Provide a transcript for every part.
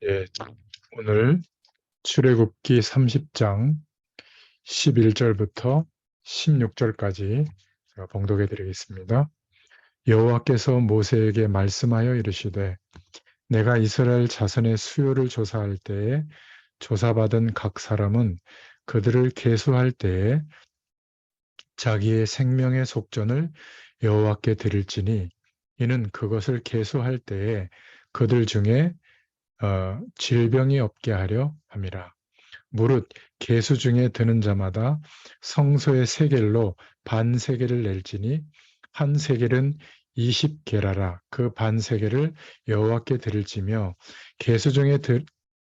예, 오늘 출애굽기 30장 11절부터 16절까지 제가 봉독해 드리겠습니다. 여호와께서 모세에게 말씀하여 이르시되 내가 이스라엘 자손의 수요를 조사할 때에 조사받은 각 사람은 그들을 계수할 때에 자기의 생명의 속전을 여호와께 드릴지니 이는 그것을 계수할 때에 그들 중에 질병이 없게 하려 함이라. 무릇 계수 중에 드는 자마다 성소의 세겔로 반 세겔을 낼지니 한 세겔은 20게라라. 그 반 세겔을 여호와께 드릴지며 계수 중에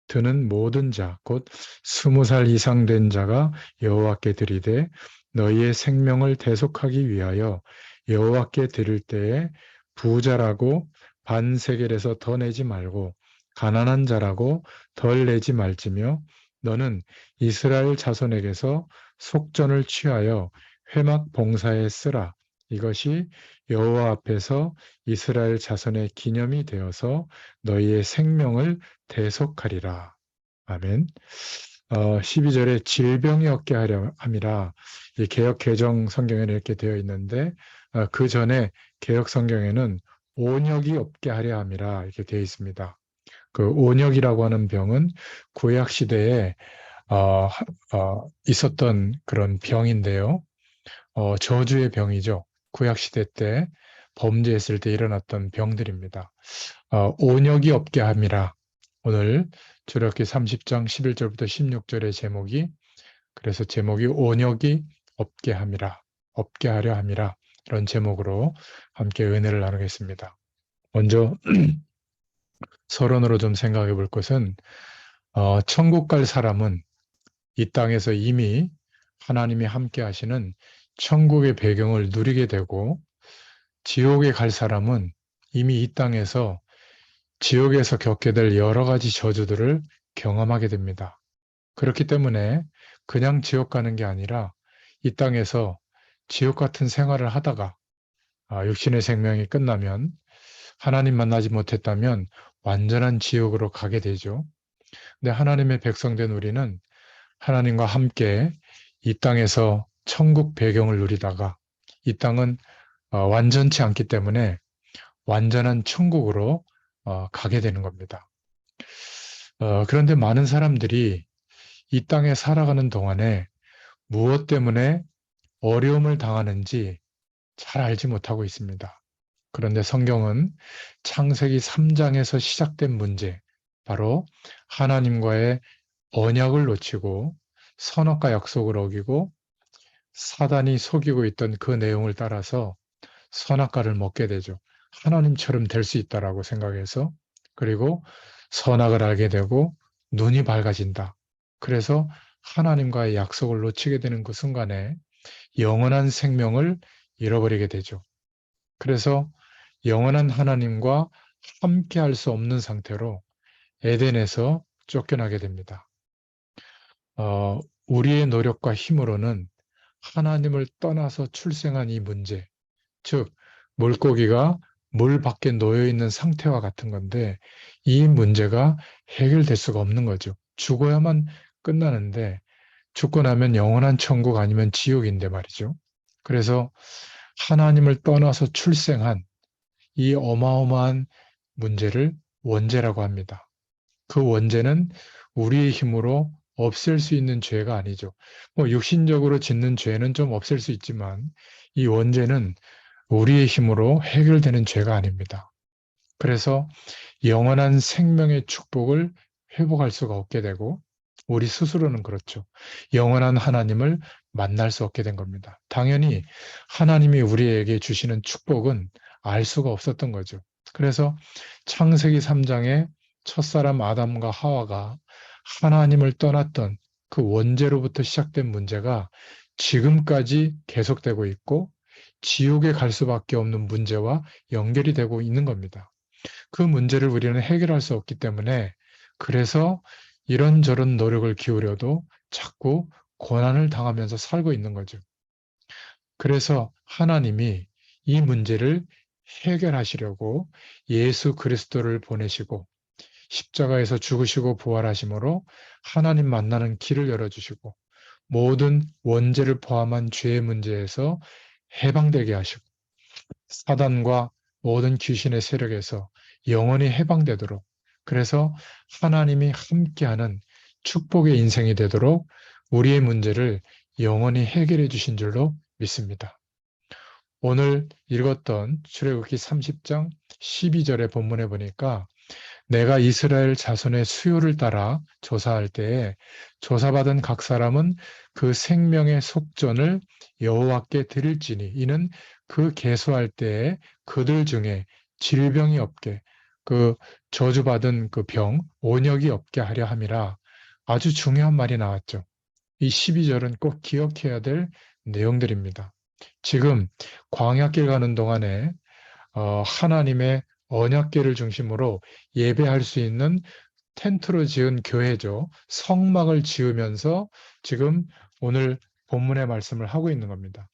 드는 모든 자 곧 20살 이상 된 자가 여호와께 드리되 너희의 생명을 대속하기 위하여 여호와께 드릴 때에 부자라고 반 세겔에서 더 내지 말고 가난한 자라고 덜 내지 말지며 너는 이스라엘 자손에게서 속전을 취하여 회막 봉사에 쓰라. 이것이 여호와 앞에서 이스라엘 자손의 기념이 되어서 너희의 생명을 대속하리라. 아멘. 12절에 질병이 없게 하려 함이라. 이 개역 개정 성경에는 이렇게 되어 있는데 그 전에 개역 성경에는 온역이 없게 하려 함이라 이렇게 되어 있습니다. 그 온역이라고 하는 병은 구약 시대에 있었던 그런 병인데요. 저주의 병이죠. 구약 시대 때 범죄했을 때 일어났던 병들입니다. 온역이 없게 함이라. 오늘 출애굽기 30장 11절부터 16절의 제목이 그래서 제목이 온역이 없게 함이라. 없게 하려 함이라. 이런 제목으로 함께 은혜를 나누겠습니다. 먼저 서론으로 좀 생각해 볼 것은 천국 갈 사람은 이 땅에서 이미 하나님이 함께 하시는 천국의 배경을 누리게 되고 지옥에 갈 사람은 이미 이 땅에서 지옥에서 겪게 될 여러 가지 저주들을 경험하게 됩니다. 그렇기 때문에 그냥 지옥 가는 게 아니라 이 땅에서 지옥 같은 생활을 하다가 육신의 생명이 끝나면 하나님 만나지 못했다면 완전한 지옥으로 가게 되죠. 근데 하나님의 백성된 우리는 하나님과 함께 이 땅에서 천국 배경을 누리다가 이 땅은 완전치 않기 때문에 완전한 천국으로 가게 되는 겁니다. 그런데 많은 사람들이 이 땅에 살아가는 동안에 무엇 때문에 어려움을 당하는지 잘 알지 못하고 있습니다. 그런데 성경은 창세기 3장에서 시작된 문제, 바로 하나님과의 언약을 놓치고 선악과 약속을 어기고 사단이 속이고 있던 그 내용을 따라서 선악과를 먹게 되죠. 하나님처럼 될 수 있다라고 생각해서 그리고 선악을 알게 되고 눈이 밝아진다. 그래서 하나님과의 약속을 놓치게 되는 그 순간에 영원한 생명을 잃어버리게 되죠. 그래서 영원한 하나님과 함께 할 수 없는 상태로 에덴에서 쫓겨나게 됩니다. 우리의 노력과 힘으로는 하나님을 떠나서 출생한 이 문제, 즉 물고기가 물 밖에 놓여 있는 상태와 같은 건데 이 문제가 해결될 수가 없는 거죠. 죽어야만 끝나는데 죽고 나면 영원한 천국 아니면 지옥인데 말이죠. 그래서 하나님을 떠나서 출생한 이 어마어마한 문제를 원죄라고 합니다. 그 원죄는 우리의 힘으로 없앨 수 있는 죄가 아니죠. 육신적으로 짓는 죄는 좀 없앨 수 있지만 이 원죄는 우리의 힘으로 해결되는 죄가 아닙니다. 그래서 영원한 생명의 축복을 회복할 수가 없게 되고 우리 스스로는 그렇죠. 영원한 하나님을 만날 수 없게 된 겁니다. 당연히 하나님이 우리에게 주시는 축복은 알 수가 없었던 거죠. 그래서 창세기 3장에 첫사람 아담과 하와가 하나님을 떠났던 그 원죄로부터 시작된 문제가 지금까지 계속되고 있고 지옥에 갈 수밖에 없는 문제와 연결이 되고 있는 겁니다. 그 문제를 우리는 해결할 수 없기 때문에 그래서 이런저런 노력을 기울여도 자꾸 고난을 당하면서 살고 있는 거죠. 그래서 하나님이 이 문제를 해결하시려고 예수 그리스도를 보내시고 십자가에서 죽으시고 부활하심으로 하나님 만나는 길을 열어주시고 모든 원죄를 포함한 죄의 문제에서 해방되게 하시고 사단과 모든 귀신의 세력에서 영원히 해방되도록 그래서 하나님이 함께하는 축복의 인생이 되도록 우리의 문제를 영원히 해결해 주신 줄로 믿습니다. 오늘 읽었던 출애굽기 30장 12절의 본문에 보니까 내가 이스라엘 자손의 수요를 따라 조사할 때에 조사받은 각 사람은 그 생명의 속전을 여호와께 드릴지니 이는 그 계수할 때에 그들 중에 질병이 없게 그 저주받은 그 병, 온역이 없게 하려 함이라. 아주 중요한 말이 나왔죠. 이 12절은 꼭 기억해야 될 내용들입니다. 지금 광야길 가는 동안에 하나님의 언약궤를 중심으로 예배할 수 있는 텐트로 지은 교회죠. 성막을 지으면서 지금 오늘 본문의 말씀을 하고 있는 겁니다.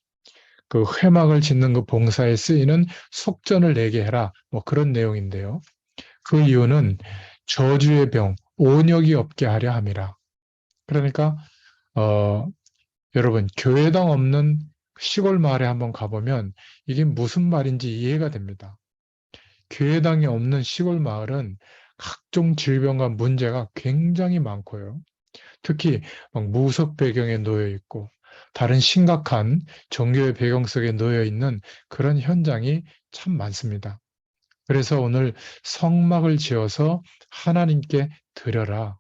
그 회막을 짓는 그 봉사에 쓰이는 속전을 내게 해라. 뭐 그런 내용인데요. 그 이유는 저주의 병, 온역이 없게 하려 함이라. 그러니까 여러분 교회당 없는 시골 마을에 한번 가보면 이게 무슨 말인지 이해가 됩니다. 교회당이 없는 시골 마을은 각종 질병과 문제가 굉장히 많고요. 특히 막 무속 배경에 놓여 있고 다른 심각한 종교의 배경 속에 놓여 있는 그런 현장이 참 많습니다. 그래서 오늘 성막을 지어서 하나님께 드려라.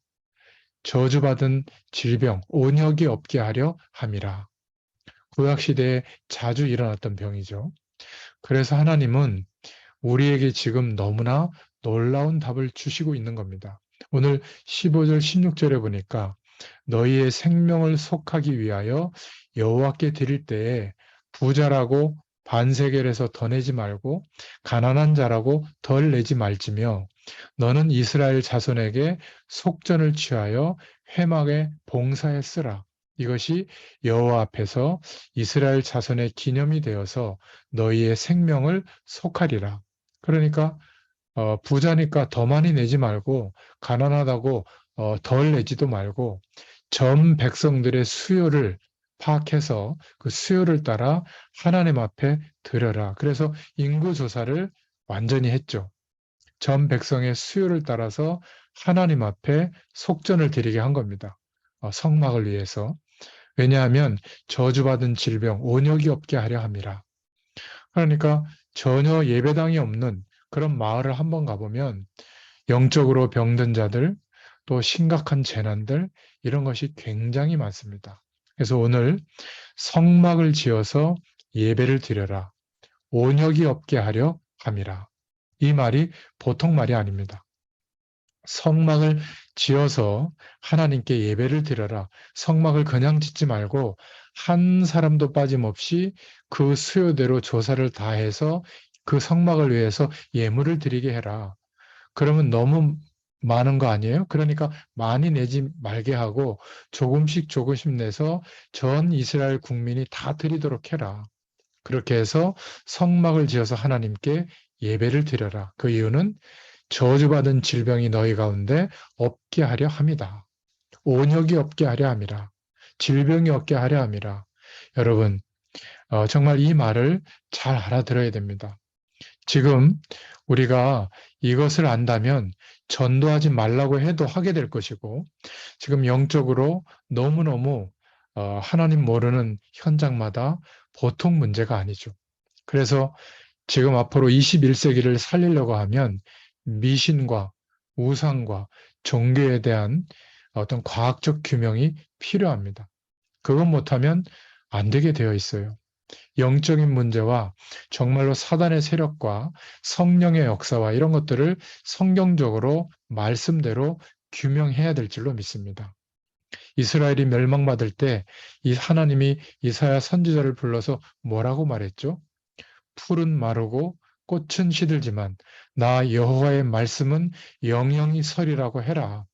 저주받은 질병, 온역이 없게 하려 함이라. 구약시대에 자주 일어났던 병이죠. 그래서 하나님은 우리에게 지금 너무나 놀라운 답을 주시고 있는 겁니다. 오늘 15절, 16절에 보니까 너희의 생명을 속하기 위하여 여호와께 드릴 때에 부자라고 반세겔에서 더 내지 말고 가난한 자라고 덜 내지 말지며 너는 이스라엘 자손에게 속전을 취하여 회막에 봉사에 쓰라. 이것이 여호와 앞에서 이스라엘 자손의 기념이 되어서 너희의 생명을 속하리라. 그러니까 부자니까 더 많이 내지 말고 가난하다고 덜 내지도 말고 전 백성들의 수요를 파악해서 그 수요를 따라 하나님 앞에 드려라. 그래서 인구 조사를 완전히 했죠. 전 백성의 수요를 따라서 하나님 앞에 속전을 드리게 한 겁니다. 성막을 위해서. 왜냐하면 저주받은 질병, 온역이 없게 하려 함이라. 그러니까 전혀 예배당이 없는 그런 마을을 한번 가보면 영적으로 병든 자들, 또 심각한 재난들, 이런 것이 굉장히 많습니다. 그래서 오늘 성막을 지어서 예배를 드려라. 온역이 없게 하려 함이라. 이 말이 보통 말이 아닙니다. 성막을 지어서 하나님께 예배를 드려라. 성막을 그냥 짓지 말고 한 사람도 빠짐없이 그 수요대로 조사를 다해서 그 성막을 위해서 예물을 드리게 해라. 그러면 너무 많은 거 아니에요? 그러니까 많이 내지 말게 하고 조금씩 조금씩 내서 전 이스라엘 국민이 다 드리도록 해라. 그렇게 해서 성막을 지어서 하나님께 예배를 드려라. 그 이유는 저주받은 질병이 너희 가운데 없게 하려 함이다. 온역이 없게 하려 함이라. 질병이 없게 하려 함이라. 여러분, 정말 이 말을 잘 알아들어야 됩니다. 지금 우리가 이것을 안다면 전도하지 말라고 해도 하게 될 것이고, 지금 영적으로 너무너무 하나님 모르는 현장마다 보통 문제가 아니죠. 그래서 지금 앞으로 21세기를 살리려고 하면 미신과 우상과 종교에 대한 어떤 과학적 규명이 필요합니다. 그것 못하면 안 되게 되어 있어요. 영적인 문제와 정말로 사단의 세력과 성령의 역사와 이런 것들을 성경적으로 말씀대로 규명해야 될 줄로 믿습니다. 이스라엘이 멸망받을 때 이 하나님이 이사야 선지자를 불러서 뭐라고 말했죠? 풀은 마르고 꽃은 시들지만 나 여호와의 말씀은 영영이 서리라고 해라.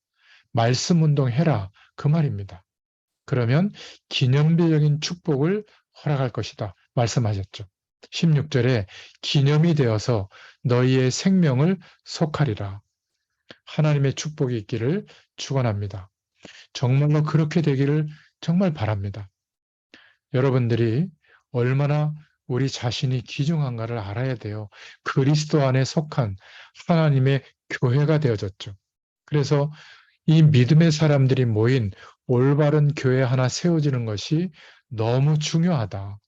말씀 운동해라. 그 말입니다. 그러면 기념비적인 축복을 허락할 것이다. 말씀하셨죠. 16절에 기념이 되어서 너희의 생명을 속하리라. 하나님의 축복이 있기를 축원합니다. 정말로 그렇게 되기를 정말 바랍니다. 여러분들이 얼마나 우리 자신이 귀중한가를 알아야 돼요. 그리스도 안에 속한 하나님의 교회가 되어졌죠. 그래서 이 믿음의 사람들이 모인 올바른 교회 하나 세워지는 것이 너무 중요하다.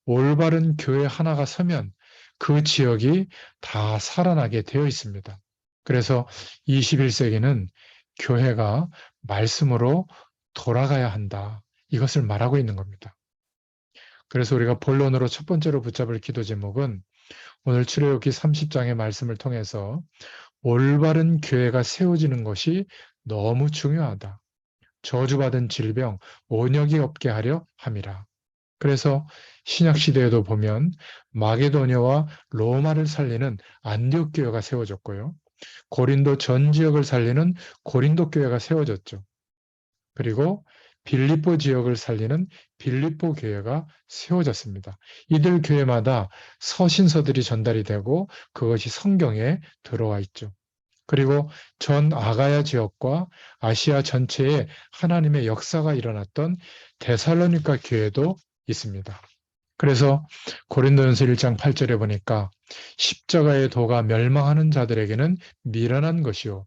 올바른 교회 하나가 서면 그 지역이 다 살아나게 되어 있습니다. 그래서 21세기는 교회가 말씀으로 돌아가야 한다. 이것을 말하고 있는 겁니다. 그래서 우리가 본론으로 첫 번째로 붙잡을 기도 제목은 오늘 출애굽기 30장의 말씀을 통해서 올바른 교회가 세워지는 것이 너무 중요하다. 저주받은 질병, 온역이 없게 하려 함이라. 그래서 신약 시대에도 보면 마게도냐와 로마를 살리는 안디옥 교회가 세워졌고요. 고린도 전 지역을 살리는 고린도 교회가 세워졌죠. 그리고 빌립보 지역을 살리는 빌립보 교회가 세워졌습니다. 이들 교회마다 서신서들이 전달이 되고 그것이 성경에 들어와 있죠. 그리고 전 아가야 지역과 아시아 전체에 하나님의 역사가 일어났던 데살로니가 교회도 있습니다. 그래서 고린도전서 1장 8절에 보니까 십자가의 도가 멸망하는 자들에게는 미련한 것이요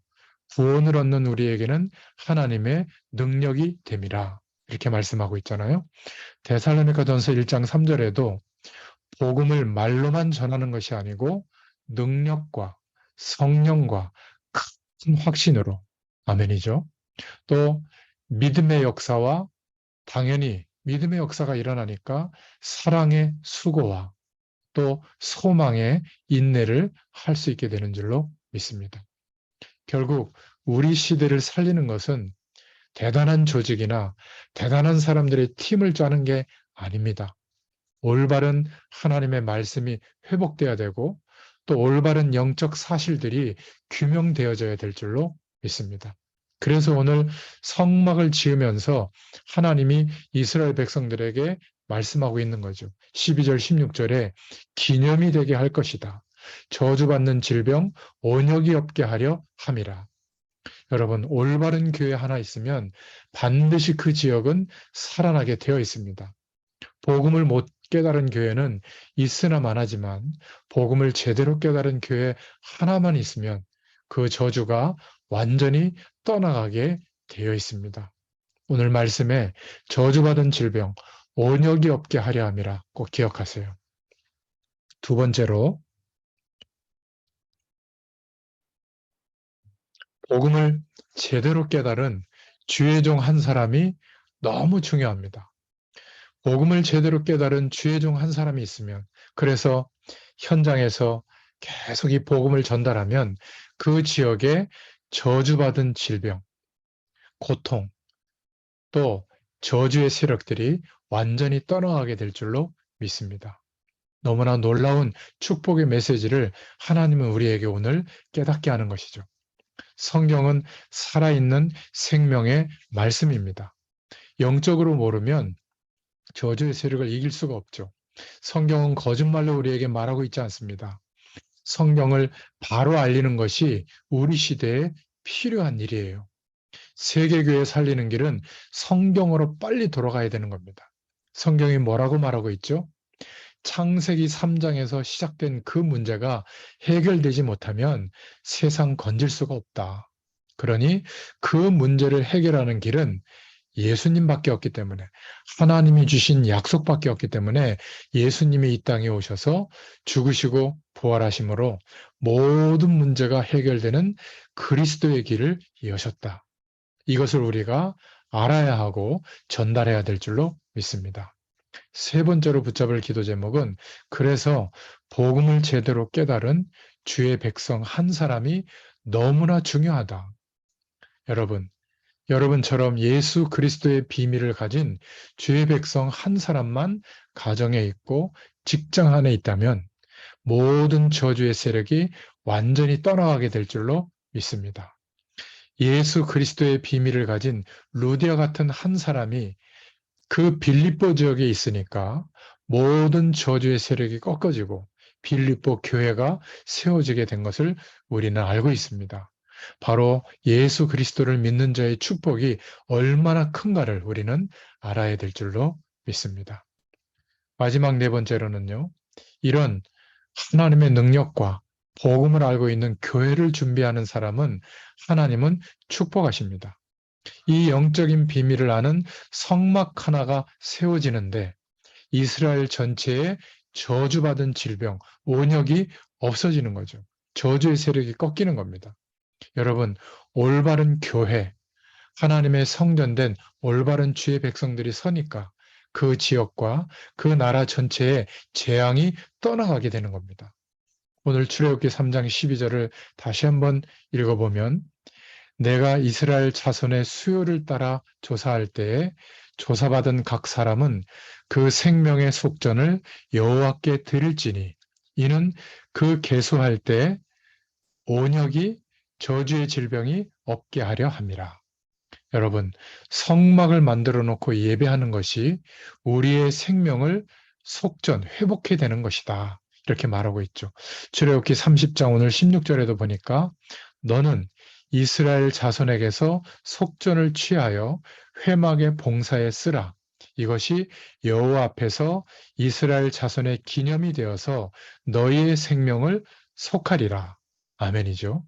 구원을 얻는 우리에게는 하나님의 능력이 됨이라 이렇게 말씀하고 있잖아요. 데살로니가전서 1장 3절에도 복음을 말로만 전하는 것이 아니고 능력과 성령과 큰 확신으로 아멘이죠. 또 믿음의 역사와 당연히 믿음의 역사가 일어나니까 사랑의 수고와 또 소망의 인내를 할 수 있게 되는 줄로 믿습니다. 결국 우리 시대를 살리는 것은 대단한 조직이나 대단한 사람들의 팀을 짜는 게 아닙니다. 올바른 하나님의 말씀이 회복돼야 되고 또 올바른 영적 사실들이 규명되어져야 될 줄로 믿습니다. 그래서 오늘 성막을 지으면서 하나님이 이스라엘 백성들에게 말씀하고 있는 거죠. 12절, 16절에 기념이 되게 할 것이다. 저주받는 질병, 온역이 없게 하려 함이라. 여러분, 올바른 교회 하나 있으면 반드시 그 지역은 살아나게 되어 있습니다. 복음을 못 깨달은 교회는 있으나 마나지만 복음을 제대로 깨달은 교회 하나만 있으면 그 저주가 완전히 떠나가게 되어 있습니다. 오늘 말씀에 저주받은 질병, 온역이 없게 하려 함이라 꼭 기억하세요. 두 번째로 복음을 제대로 깨달은 주의 종 한 사람이 너무 중요합니다. 복음을 제대로 깨달은 주의 종 한 사람이 있으면 그래서 현장에서 계속 이 복음을 전달하면 그 지역에 저주받은 질병, 고통, 또 저주의 세력들이 완전히 떠나가게 될 줄로 믿습니다. 너무나 놀라운 축복의 메시지를 하나님은 우리에게 오늘 깨닫게 하는 것이죠. 성경은 살아있는 생명의 말씀입니다. 영적으로 모르면 저주의 세력을 이길 수가 없죠. 성경은 거짓말로 우리에게 말하고 있지 않습니다. 성경을 바로 알리는 것이 우리 시대에 필요한 일이에요. 세계교회 살리는 길은 성경으로 빨리 돌아가야 되는 겁니다. 성경이 뭐라고 말하고 있죠? 창세기 3장에서 시작된 그 문제가 해결되지 못하면 세상 건질 수가 없다. 그러니 그 문제를 해결하는 길은 예수님밖에 없기 때문에 하나님이 주신 약속밖에 없기 때문에 예수님이 이 땅에 오셔서 죽으시고 부활하심으로 모든 문제가 해결되는 그리스도의 길을 여셨다. 이것을 우리가 알아야 하고 전달해야 될 줄로 믿습니다. 세 번째로 붙잡을 기도 제목은 그래서 복음을 제대로 깨달은 주의 백성 한 사람이 너무나 중요하다. 여러분처럼 예수 그리스도의 비밀을 가진 주의 백성 한 사람만 가정에 있고 직장 안에 있다면 모든 저주의 세력이 완전히 떠나가게 될 줄로 믿습니다. 예수 그리스도의 비밀을 가진 루디아 같은 한 사람이 그 빌립보 지역에 있으니까 모든 저주의 세력이 꺾어지고 빌립보 교회가 세워지게 된 것을 우리는 알고 있습니다. 바로 예수 그리스도를 믿는 자의 축복이 얼마나 큰가를 우리는 알아야 될 줄로 믿습니다. 마지막 네 번째로는요, 이런 하나님의 능력과 복음을 알고 있는 교회를 준비하는 사람은 하나님은 축복하십니다. 이 영적인 비밀을 아는 성막 하나가 세워지는데 이스라엘 전체에 저주받은 질병, 온역이 없어지는 거죠. 저주의 세력이 꺾이는 겁니다. 여러분, 올바른 교회, 하나님의 성전된 올바른 주의 백성들이 서니까 그 지역과 그 나라 전체에 재앙이 떠나가게 되는 겁니다. 오늘 출애굽기 3장 12절을 다시 한번 읽어보면 내가 이스라엘 자손의 수요를 따라 조사할 때에 조사받은 각 사람은 그 생명의 속전을 여호와께 드릴지니 이는 그 계수할 때 온역이 저주의 질병이 없게 하려 함이라. 여러분, 성막을 만들어 놓고 예배하는 것이 우리의 생명을 속전, 회복해 되는 것이다. 이렇게 말하고 있죠. 출애굽기 30장 오늘 16절에도 보니까 너는 이스라엘 자손에게서 속전을 취하여 회막의 봉사에 쓰라. 이것이 여호와 앞에서 이스라엘 자손의 기념이 되어서 너희의 생명을 속하리라. 아멘이죠.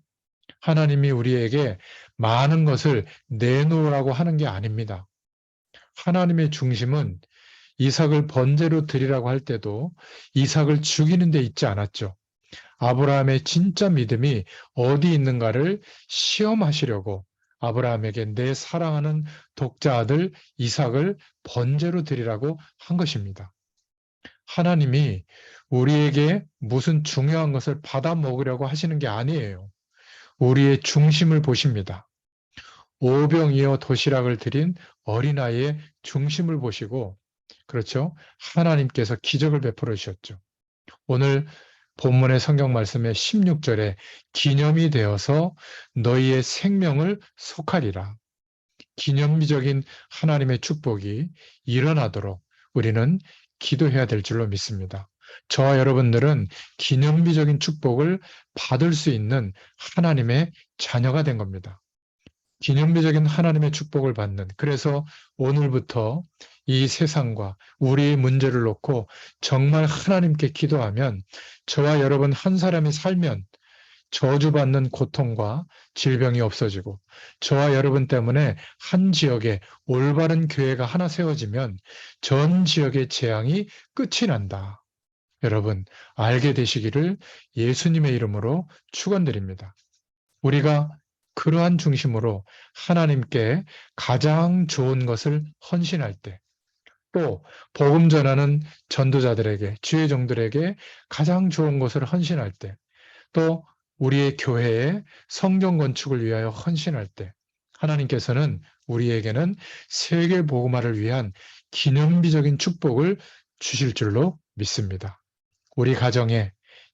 하나님이 우리에게 많은 것을 내놓으라고 하는 게 아닙니다. 하나님의 중심은 이삭을 번제로 드리라고 할 때도 이삭을 죽이는 데 있지 않았죠. 아브라함의 진짜 믿음이 어디 있는가를 시험하시려고 아브라함에게 내 사랑하는 독자 아들 이삭을 번제로 드리라고 한 것입니다. 하나님이 우리에게 무슨 중요한 것을 받아 먹으려고 하시는 게 아니에요. 우리의 중심을 보십니다. 오병이어 도시락을 드린 어린아이의 중심을 보시고, 그렇죠? 하나님께서 기적을 베풀어 주셨죠. 오늘 본문의 성경 말씀의 16절에 기념이 되어서 너희의 생명을 속하리라. 기념비적인 하나님의 축복이 일어나도록 우리는 기도해야 될 줄로 믿습니다. 저와 여러분들은 기념비적인 축복을 받을 수 있는 하나님의 자녀가 된 겁니다. 기념비적인 하나님의 축복을 받는, 그래서 오늘부터 이 세상과 우리의 문제를 놓고 정말 하나님께 기도하면 저와 여러분 한 사람이 살면 저주받는 고통과 질병이 없어지고 저와 여러분 때문에 한 지역에 올바른 교회가 하나 세워지면 전 지역의 재앙이 끝이 난다. 여러분 알게 되시기를 예수님의 이름으로 축원드립니다. 우리가 그러한 중심으로 하나님께 가장 좋은 것을 헌신할 때, 또 복음 전하는 전도자들에게, 주의 종들에게 가장 좋은 것을 헌신할 때, 또 우리의 교회의 성경 건축을 위하여 헌신할 때, 하나님께서는 우리에게는 세계 복음화를 위한 기념비적인 축복을 주실 줄로 믿습니다. 우리 가정에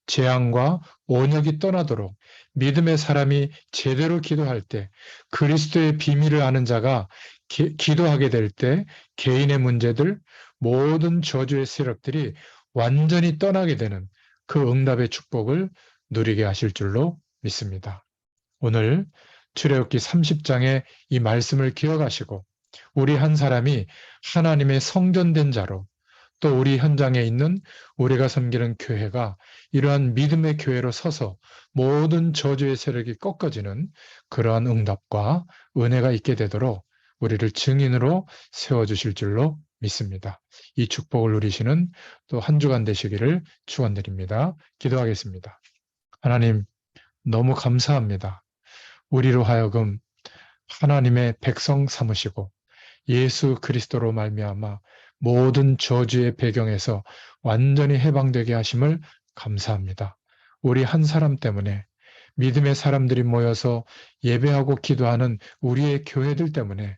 재앙과 온역이 떠나도록 믿음의 사람이 제대로 기도할 때 그리스도의 비밀을 아는 자가 기도하게 될 때 개인의 문제들, 모든 저주의 세력들이 완전히 떠나게 되는 그 응답의 축복을 누리게 하실 줄로 믿습니다. 오늘 출애굽기 30장의 이 말씀을 기억하시고 우리 한 사람이 하나님의 성전된 자로 또 우리 현장에 있는 우리가 섬기는 교회가 이러한 믿음의 교회로 서서 모든 저주의 세력이 꺾어지는 그러한 응답과 은혜가 있게 되도록 우리를 증인으로 세워주실 줄로 믿습니다. 이 축복을 누리시는 또 한 주간 되시기를 축원드립니다. 기도하겠습니다. 하나님 너무 감사합니다. 우리로 하여금 하나님의 백성 삼으시고 예수 그리스도로 말미암아 모든 저주의 배경에서 완전히 해방되게 하심을 감사합니다. 우리 한 사람 때문에 믿음의 사람들이 모여서 예배하고 기도하는 우리의 교회들 때문에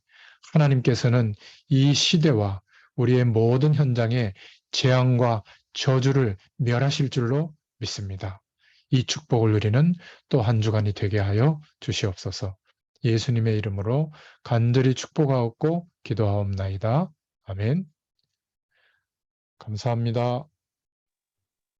하나님께서는 이 시대와 우리의 모든 현장에 재앙과 저주를 멸하실 줄로 믿습니다. 이 축복을 누리는 또 한 주간이 되게 하여 주시옵소서. 예수님의 이름으로 간절히 축복하옵고 기도하옵나이다. 아멘. 감사합니다.